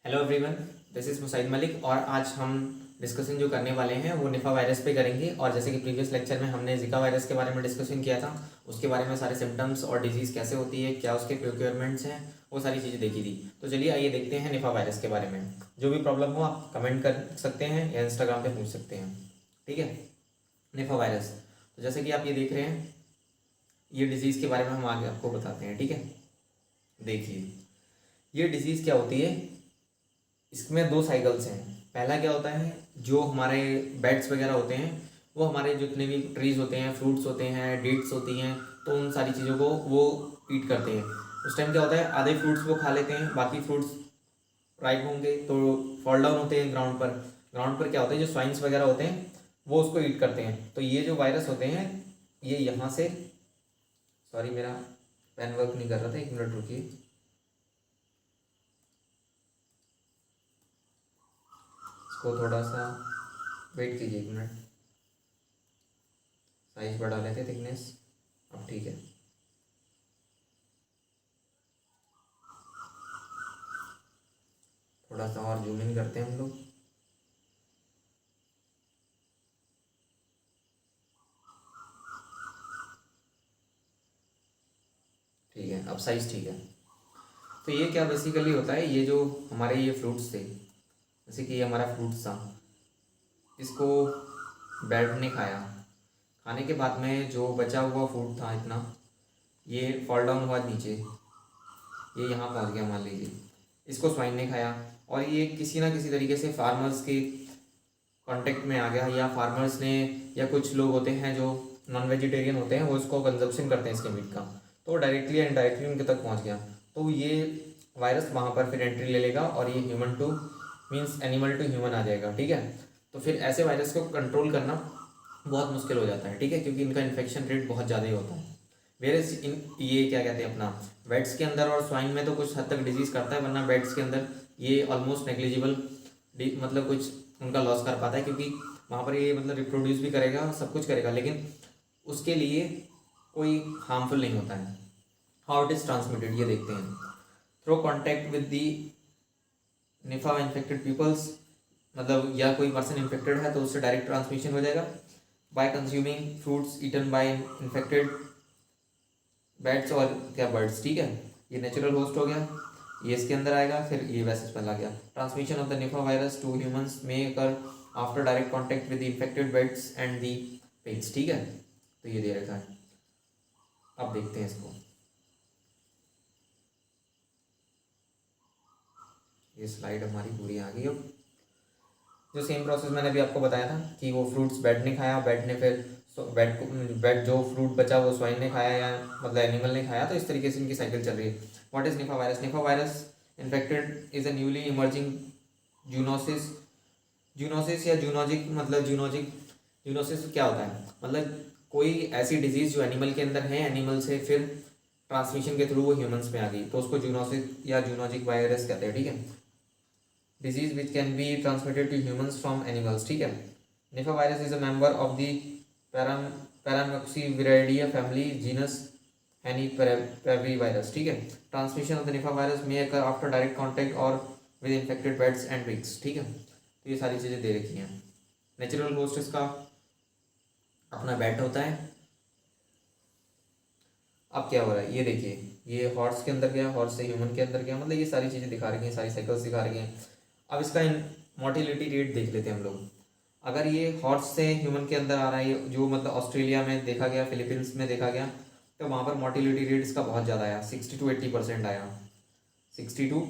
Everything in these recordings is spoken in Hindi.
Hello everyone, this is Musaid Malik और आज हम डिस्कशन जो करने वाले हैं वो निफा वायरस पे करेंगे। और जैसे कि प्रीवियस लेक्चर में हमने जिका वायरस के बारे में डिस्कशन किया था, उसके बारे में सारे सिम्टम्स और डिजीज़ कैसे होती है, क्या उसके प्रोक्योरमेंट्स हैं, वो सारी चीज़ें देखी थी। तो चलिए आइए देखते हैं निफा वायरस के बारे में। जो भी प्रॉब्लम हो आप कमेंट कर सकते हैं या इंस्टाग्राम पर पूछ सकते हैं। ठीक है, निफा वायरस। तो जैसे कि आप ये देख रहे हैं, ये डिज़ीज़ के बारे में हम आगे आपको बताते हैं। ठीक है, देखिए ये डिज़ीज़ क्या होती है। इसमें दो साइकिल्स हैं। पहला क्या होता है, जो हमारे बेड्स वगैरह होते हैं, वो हमारे जितने भी ट्रीज़ होते हैं, फ्रूट्स होते हैं, डेट्स होती हैं, तो उन सारी चीज़ों को वो ईट करते हैं। उस टाइम क्या होता है, आधे फ्रूट्स वो खा लेते हैं, बाकी फ्रूट्स राइप होंगे तो फॉल डाउन होते हैं ग्राउंड पर। ग्राउंड पर क्या होता है, जो स्वाइन्स वगैरह होते हैं वो उसको ईट करते हैं। तो ये जो वायरस होते हैं, ये यहाँ से, सॉरी मेरा पेन वर्क नहीं कर रहा था, एक मिनट रुकिए। इसको थोड़ा सा वेट कीजिए, एक मिनट। साइज बढ़ा लेते, थिकनेस अब ठीक है। थोड़ा सा और जूम इन करते हैं हम लोग। ठीक है, अब साइज ठीक है। तो ये क्या बेसिकली होता है, ये जो हमारे ये फ्रूट्स थे, जैसे कि ये हमारा फ्रूट्स था, इसको बैट ने खाया। खाने के बाद में जो बचा हुआ फूड था इतना, ये फॉल डाउन हुआ नीचे, ये यहाँ पहुँच गया मान लीजिए। इसको स्वाइन ने खाया और ये किसी ना किसी तरीके से फार्मर्स के कांटेक्ट में आ गया, या फार्मर्स ने, या कुछ लोग होते हैं जो नॉन वेजिटेरियन होते हैं वो इसको कंजप्शन करते हैं इसके मीट का, तो डायरेक्टली या इनडायरेक्टली उनके तक पहुंच गया। तो ये वायरस वहाँ पर फिर एंट्री ले लेगा और ये human to means animal to human आ जाएगा। ठीक है, तो फिर ऐसे वायरस को कंट्रोल करना बहुत मुश्किल हो जाता है। ठीक है, क्योंकि इनका इन्फेक्शन रेट बहुत ज़्यादा ही होता है। वेरस इन ये क्या कहते हैं अपना, वेट्स के अंदर और स्वाइन में तो कुछ हद तक डिजीज़ करता है, वरना वेट्स के अंदर ये ऑलमोस्ट नेग्लिजिबल, मतलब कुछ उनका लॉस कर पाता है, क्योंकि वहाँ पर ये मतलब रिप्रोड्यूस भी करेगा, सब कुछ करेगा, लेकिन उसके लिए कोई हार्मफुल नहीं होता है। हाउ इट इज़ ट्रांसमिटेड ये देखते हैं। थ्रो कॉन्टैक्ट विद दी निफा इन्फेक्टेड पीपल्स, मतलब या कोई पर्सन इन्फेक्टेड है तो उससे डायरेक्ट ट्रांसमिशन हो जाएगा। By consuming fruits eaten by infected bats और क्या बर्ड्स। ठीक है, ये नेचुरल होस्ट हो गया, ये इसके अंदर आएगा, फिर ये वैसे फैला गया। Transmission of the Nipah virus to humans में occur after direct contact with the infected bats and the pigs. ठीक है, तो ये दे रखा है। अब देखते हैं इसको। ये स्लाइड हमारी पूरी आ गई। अब जो सेम प्रोसेस मैंने अभी आपको बताया था कि वो फ्रूट्स बैट ने खाया, बैट ने फिर बैट जो फ्रूट बचा वो स्वाइन ने खाया, या मतलब एनिमल ने खाया, तो इस तरीके से इनकी साइकिल चल रही है। व्हाट इज निफा वायरस? निफा virus infected is a newly emerging zoonosis. Zoonosis या जूनोजिक, मतलब जूनोसिस क्या होता है, मतलब कोई ऐसी डिजीज जो एनिमल के अंदर है, एनिमल से फिर ट्रांसमिशन के थ्रू वो ह्यूमंस में आ गई, तो उसको जूनोसिस या जूनोजिक वायरस कहते हैं। ठीक है, disease which can be transmitted to humans from animals. ठीक है, Nipah virus is a member of the paramyxoviridae family, genus henipavirus. ठीक है, transmission of the Nipah virus may occur after direct contact or with infected bats and pigs. ठीक है, तो ये सारी चीज़ें दे रखी हैं। नेचुरल होस्ट इसका अपना बैट होता है। अब क्या हो रहा है ये देखिए, ये हॉर्स के अंदर गया, हॉर्स से ह्यूमन के अंदर गया, मतलब ये सारी चीज़ें दिखा रही हैं, सारी साइकिल्स दिखा रही हैं। अब इसका मोटिलिटी रेट देख लेते हैं हम लोग। अगर ये हॉर्स से ह्यूमन के अंदर आ रहा है, जो मतलब ऑस्ट्रेलिया में देखा गया, फिलीपींस में देखा गया, तो वहाँ पर मोटिलिटी रेट इसका बहुत ज़्यादा आया, 60 to 80% आया, 60 to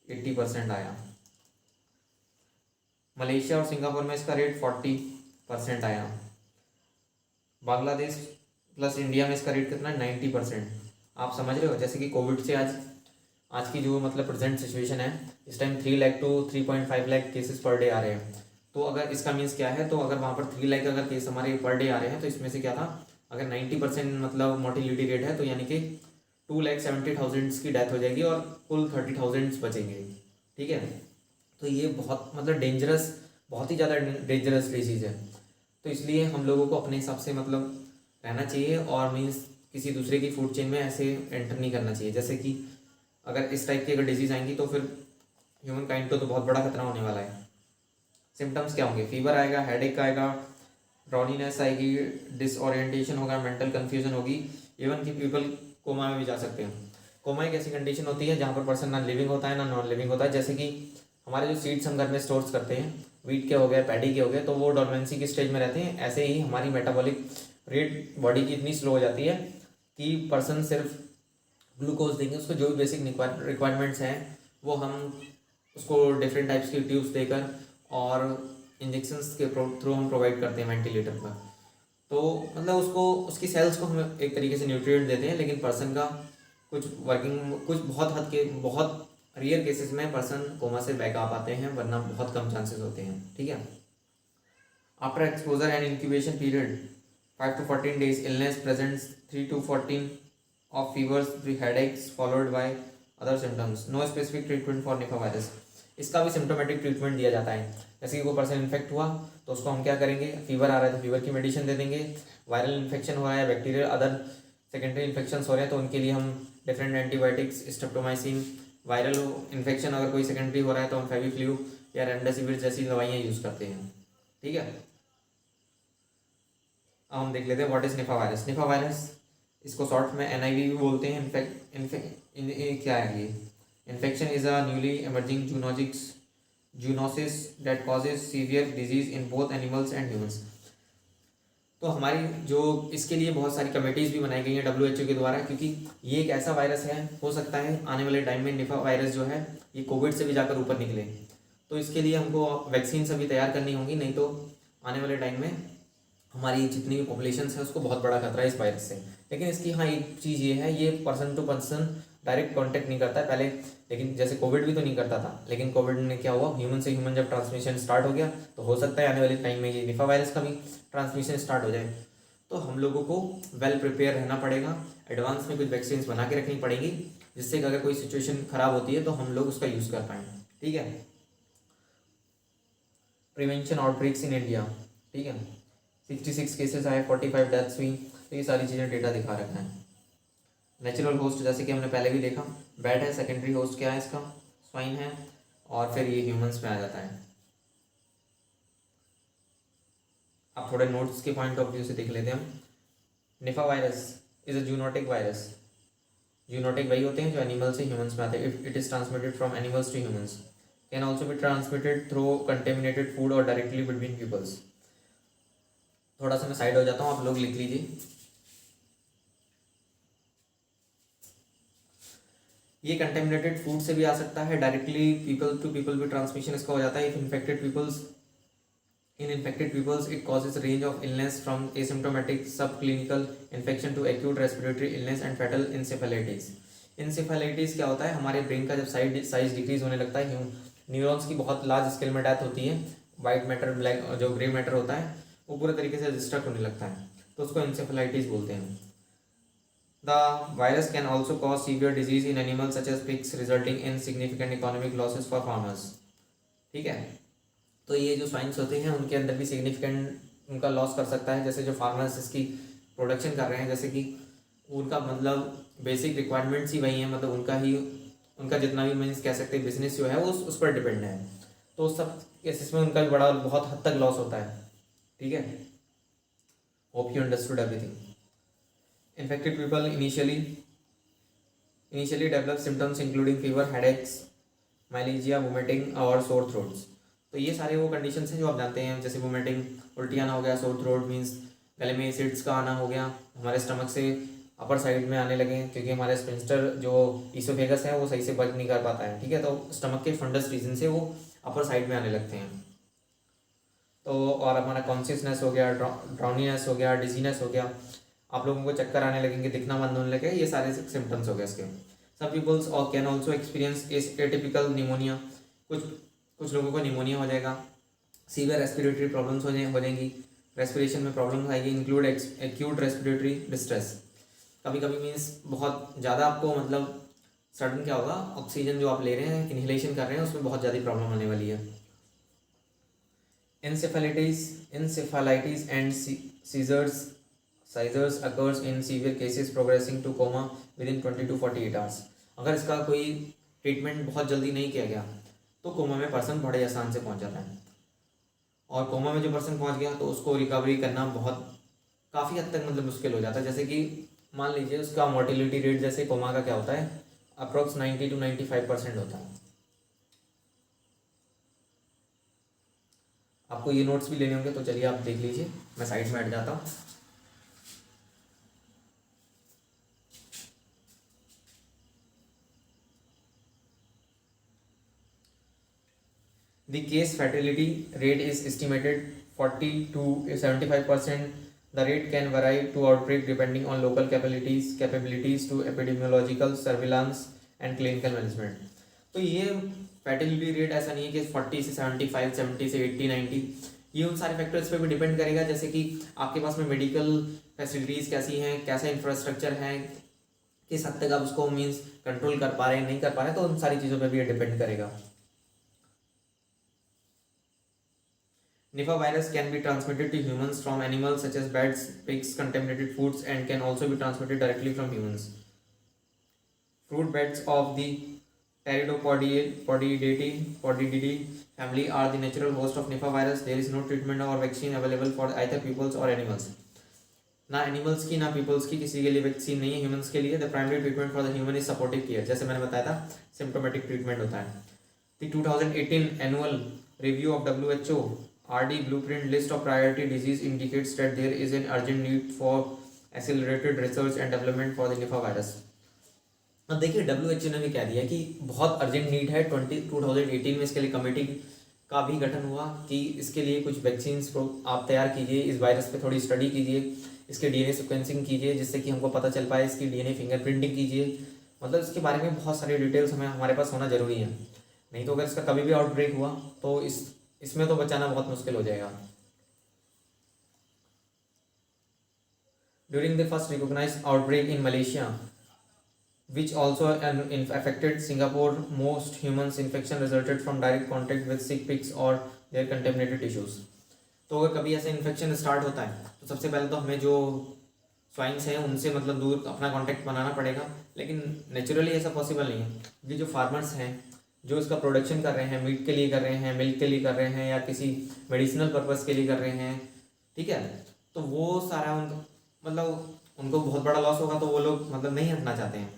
80% आया। मलेशिया और सिंगापुर में इसका रेट 40% आया। बांग्लादेश प्लस इंडिया में इसका रेट कितना है, 90%। आप समझ रहे हो, जैसे कि कोविड से आज की जो मतलब प्रेजेंट सिचुएशन है, इस time 3 lakh to 3.5 lakh cases per day आ रहे हैं। तो अगर इसका मीन्स क्या है, तो अगर वहाँ पर 3 लाख अगर केस हमारे पर डे आ रहे हैं, तो इसमें से क्या था, अगर 90% मतलब मोटिलिटी रेट है, तो यानी कि 2,70,000 की डेथ हो जाएगी और कुल 30,000 बचेंगे। ठीक है, तो ये बहुत मतलब डेंजरस, बहुत ही ज़्यादा डेंजरस डिजीज़ है। तो इसलिए हम लोगों को अपने हिसाब से मतलब रहना चाहिए, और मीन्स किसी दूसरे की फूड चेन में ऐसे एंटर नहीं करना चाहिए। जैसे कि अगर इस टाइप की अगर डिजीज़ आएंगी तो फिर ह्यूमन काइंड को तो बहुत बड़ा खतरा होने वाला है। सिम्टम्स क्या होंगे? फीवर आएगा, हेडेक आएगा, ड्रॉनीनेस आएगी, डिसओरिएंटेशन होगा, मेंटल कन्फ्यूजन होगी, इवन कि पीपल कोमा में भी जा सकते हैं। कोमा एक ऐसी कंडीशन होती है जहाँ पर पर्सन ना लिविंग होता है ना नॉन लिविंग होता है। जैसे कि हमारे जो सीड्स हम घर में स्टोर्स करते हैं, वीट के हो गए, पैडी के हो गए, तो वो डॉर्मेंसी की स्टेज में रहते हैं। ऐसे ही हमारी मेटाबॉलिक रेट बॉडी की इतनी स्लो हो जाती है कि पर्सन सिर्फ ग्लूकोज देंगे, उसको जो भी बेसिक रिक्वायरमेंट्स हैं वो हम उसको डिफरेंट टाइप्स की ट्यूब्स देकर और इंजेक्शंस के थ्रू हम प्रोवाइड करते हैं वेंटिलेटर पर। तो मतलब उसको, उसकी सेल्स को हम एक तरीके से न्यूट्रिएंट देते हैं, लेकिन पर्सन का कुछ वर्किंग, कुछ बहुत हद के, बहुत रेयर केसेस में पर्सन कोमा से बैक आ पाते हैं, वरना बहुत कम चांसेस होते हैं। ठीक है। After exposure and incubation period 5 to 14 days, illness presents 3 to 14 of fevers, headaches followed by other symptoms. No specific treatment for Nipah virus. इसका भी सिम्टोमेटिक ट्रीटमेंट दिया जाता है। जैसे कि कोई पर्सन इन्फेक्ट हुआ तो उसको हम क्या करेंगे, फीवर आ रहा है तो फीवर की मेडिसिन दे देंगे। वायरल इन्फेक्शन हो रहा है, बैक्टीरियल अदर सेकेंडरी इन्फेक्शन हो रहे हैं तो उनके लिए हम different antibiotics, streptomycin. Viral infection अगर कोई सेकेंडरी हो रहा है तो हम फेविफ्लू या रेमडेसिविर जैसी दवाइयाँ यूज़ करते हैं। ठीक है। अब हम देख लेते हैं व्हाट इज निफा वायरस। निफा वायरस, इसको शॉर्ट में NIV भी बोलते हैं। क्या है ये? Infection is a newly emerging zoonosis that causes severe disease in both animals and humans. तो हमारी जो इसके लिए बहुत सारी कमेटीज़ भी बनाई गई हैं WHO के द्वारा, क्योंकि ये एक ऐसा वायरस है, हो सकता है आने वाले टाइम में निफा वायरस जो है ये कोविड से भी जाकर ऊपर निकले। तो इसके लिए हमको वैक्सीन सभी तैयार करनी होंगी, नहीं तो आने वाले टाइम में हमारी जितनी भी पॉपुलेशन है उसको बहुत बड़ा खतरा है इस वायरस से। लेकिन इसकी हाँ एक चीज़ ये है, ये person to person direct contact नहीं करता है पहले, लेकिन जैसे कोविड भी तो नहीं करता था, लेकिन कोविड में क्या हुआ, ह्यूमन से ह्यूमन जब ट्रांसमिशन स्टार्ट हो गया तो हो सकता है आने वाले टाइम में ये निफा वायरस का भी ट्रांसमिशन स्टार्ट हो जाए। तो हम लोगों को वेल प्रिपेयर रहना पड़ेगा, एडवांस में कुछ वैक्सीन बना के रखनी पड़ेगी, जिससे कि अगर कोई सिचुएशन खराब होती है तो हम लोग उसका यूज़ कर पाएँ। ठीक है। Prevention outbreaks in India. ठीक है। 66 केसेस आए, 45 डेथ्स हुई। तो ये सारी चीज़ें डेटा दिखा रखा है। नेचुरल होस्ट जैसे कि हमने पहले भी देखा, बैट है। सेकेंडरी होस्ट क्या है इसका? स्वाइन है। और फिर ये ह्यूमंस में आ जाता है। अब थोड़े नोट्स के पॉइंट ऑफ व्यू से देख लेते हैं हम। निफा virus is a zoonotic virus. Zoonotic वही होते हैं जो एनिमल से ह्यूमंस में आते हैं। If it is transmitted from animals to humans, can also be transmitted through contaminated food और डायरेक्टली बिटवीन पीपल्स। थोड़ा सा मैं साइड हो जाता हूँ, आप लोग लिख लीजिए। ये कंटेमिनेटेड फूड से भी आ सकता है, डायरेक्टली पीपल टू पीपल भी ट्रांसमिशन इसका हो जाता है। In infected peoples it causes range of illness from asymptomatic sub clinical infection to acute respiratory illness and fatal encephalitis. Encephalitis क्या होता है? हमारे ब्रेन का जब साइज डिक्रीज होने लगता है, न्यूरॉन्स की बहुत लार्ज स्केल में डेथ होती है, वाइट मैटर, ब्लैक जो ग्रे मैटर होता है वो पूरे तरीके से डिस्ट्रक्ट होने लगता है, तो उसको इंसेफेलाइटिस बोलते हैं। The virus can also cause severe disease in animals such as pigs, resulting in significant economic losses for farmers. ठीक है। तो ये जो स्वाइन्स होते हैं उनके अंदर भी सिग्निफिकेंट उनका लॉस कर सकता है। जैसे जो फार्मर्स इसकी प्रोडक्शन कर रहे हैं, जैसे कि उनका मतलब बेसिक रिक्वायरमेंट्स ही वही है, मतलब उनका जितना भी मीन्स कह सकते हैं बिजनेस जो है वो उस पर डिपेंड है, तो उस सब केसेस में उनका भी बड़ा बहुत हद तक लॉस होता है। ठीक है। Hope you understood everything. Infected people initially develop symptoms including fever, headaches, myalgia, vomiting और सोर थ्रोट्स। तो ये सारे वो कंडीशंस हैं जो आप जानते हैं, जैसे वोमिटिंग, उल्टी आना हो गया, सोर थ्रोट मीन्स गले में एसिड्स का आना हो गया, हमारे स्टमक से अपर साइड में आने लगे, क्योंकि हमारे स्पिंस्टर जो ईसोफेगस है वो सही से वर्क नहीं कर पाता है। ठीक है। तो स्टमक के फंडस रीजन से वो अपर साइड में आने लगते हैं। तो और हमारा कॉन्शियसनेस हो गया, ड्राउनीनेस हो गया, डिजीनेस हो गया, आप लोगों को चक्कर आने लगेंगे, दिखना बंद होने लगे, ये सारे सिम्टम्स हो गए इसके। सब पीपल्स और can also experience atypical pneumonia. कुछ लोगों को निमोनिया हो जाएगा। सीवियर रेस्पिरेटरी प्रॉब्लम्स हो जाएंगी, रेस्पिरेशन में प्रॉब्लम आएगी, इंक्लूड एक्यूट रेस्पिरेटरी डिस्ट्रेस। कभी कभी मीन्स बहुत ज़्यादा आपको मतलब सडन क्या होगा, ऑक्सीजन जो आप ले रहे हैं, इनहेलेशन कर रहे हैं, उसमें बहुत ज़्यादा प्रॉब्लम आने वाली है। Encephalitis and seizures occurs in severe cases progressing to coma within 20 to 48 hours। अगर इसका कोई ट्रीटमेंट बहुत जल्दी नहीं किया गया तो कोमा में पर्सन बड़े आसान से पहुंच जाता है। और कोमा में जो पर्सन पहुंच गया तो उसको रिकवरी करना बहुत काफ़ी हद तक मतलब मुश्किल हो जाता है। जैसे कि मान लीजिए उसका मोर्टिलिटी रेट जैसे कोमा का क्या होता है, अप्रोक्स 90 to 95% होता है। आपको ये नोट्स भी लेने होंगे तो चलिए आप देख लीजिए, मैं साइड में हट जाता हूँ। The case fatality rate is estimated 40 to 75%. The rate can vary to outbreak depending on local capabilities to epidemiological surveillance and clinical management. तो ये फैटिलिटी रेट ऐसा नहीं है कि 40 से 75, 70 से 80, 90, ये उन सारे फैक्टर्स पे भी डिपेंड करेगा। जैसे कि आपके पास में मेडिकल फैसिलिटीज़ कैसी हैं, कैसा इंफ्रास्ट्रक्चर है, किस हद तक आप उसको मीन्स कंट्रोल कर पा रहे हैं, नहीं कर पा रहे हैं, तो उन सारी चीज़ों पे भी ये डिपेंड करेगा। Nipah virus can be transmitted to humans from animals such as bats, pigs, contaminated foods, and can also be transmitted directly from humans. Fruit bats of the Pteridopodidae family are the natural host of Nipah virus. There is no treatment or vaccine available for either peoples or animals. ना एनिमल्स की ना पीपल्स की किसी के लिए वैक्सीन नहीं है ह्यूमंस के लिए। The primary treatment for the human is supportive care, जैसे मैंने बताया था सिम्टोमेटिक ट्रीटमेंट होता है। The 2018 annual review of WHO RD blueprint list of priority disease indicates that there is an urgent need for accelerated research and development for the Nipah virus. अब देखिए WHO ने भी कह दिया कि बहुत अर्जेंट नीड है। 2018 में इसके लिए कमेटी का भी गठन हुआ कि इसके लिए कुछ वैक्सीन आप तैयार कीजिए, इस वायरस पे थोड़ी स्टडी कीजिए, इसके DNA सिक्वेंसिंग कीजिए जिससे कि हमको पता चल पाए, इसकी DNA फिंगरप्रिंटिंग कीजिए। मतलब इसके बारे में बहुत सारी डिटेल्स हमारे पास होना ज़रूरी है, नहीं तो अगर इसका कभी भी आउटब्रेक हुआ तो इसमें तो बचाना बहुत मुश्किल हो जाएगा। During the first recognized outbreak in Malaysia, which also affected Singapore, most humans infection resulted from direct contact with sick pigs or their contaminated tissues. तो अगर कभी ऐसे इन्फेक्शन स्टार्ट होता है तो सबसे पहले तो हमें जो स्वाइन्स हैं उनसे मतलब दूर अपना कांटेक्ट बनाना पड़ेगा, लेकिन नेचुरली ऐसा पॉसिबल नहीं है। ये जो फार्मर्स हैं जो इसका प्रोडक्शन कर रहे हैं, मीट के लिए कर रहे हैं, मिल्क के लिए कर रहे हैं, या किसी मेडिसिनल पर्पस के लिए कर रहे हैं, ठीक है, तो वो सारा मतलब उनको बहुत बड़ा लॉस होगा, तो वो लोग मतलब नहीं हटना चाहते हैं,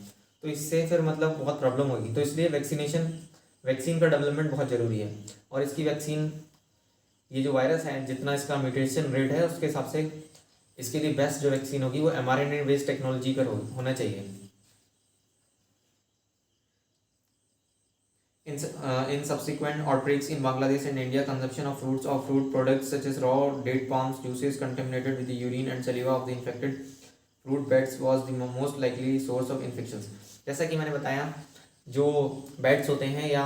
तो इससे फिर मतलब बहुत प्रॉब्लम होगी। तो इसलिए वैक्सीन का डेवलपमेंट बहुत ज़रूरी है। और इसकी वैक्सीन, ये जो वायरस है जितना इसका म्यूटेशन रेट है उसके हिसाब से इसके लिए बेस्ट जो वैक्सीन होगी वो mRNA बेस्ड टेक्नोलॉजी का होना चाहिए। In subsequent outbreaks in Bangladesh and India, consumption of fruits or fruit products such as raw date palms juices contaminated with the urine and saliva of the infected fruit bats was the most likely source of infections. जैसा कि मैंने बताया, जो बैट्स होते हैं या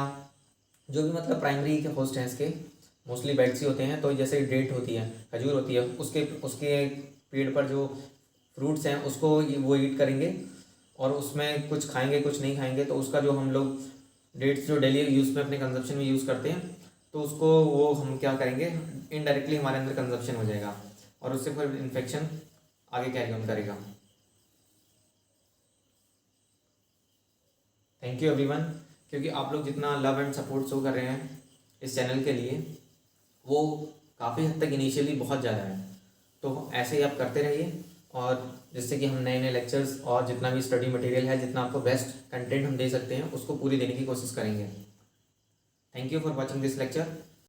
जो भी मतलब प्राइमरी के होस्ट हैं इसके मोस्टली बैट्स ही होते हैं। तो जैसे डेट होती है, खजूर होती है, उसके पेड़ पर जो फ्रूट्स हैं उसको वो ईट करेंगे और उसमें कुछ खाएंगे कुछ नहीं खाएंगे, तो उसका जो हम लोग डेट्स जो डेली यूज़ में अपने कंजप्शन में यूज़ करते हैं तो उसको वो हम क्या करेंगे, इनडायरेक्टली हमारे अंदर कंजप्शन हो जाएगा और उससे फिर इन्फेक्शन आगे कैरी ऑन करेगा। थैंक यू एवरीवन, क्योंकि आप लोग जितना लव एंड सपोर्ट शो कर रहे हैं इस चैनल के लिए वो काफ़ी हद तक इनिशियली बहुत ज़्यादा है, तो ऐसे ही आप करते रहिए और जिससे कि हम नए नए लेक्चर्स और जितना भी स्टडी मटेरियल है, जितना आपको बेस्ट कंटेंट हम दे सकते हैं उसको पूरी देने की कोशिश करेंगे। Thank you for watching this lecture.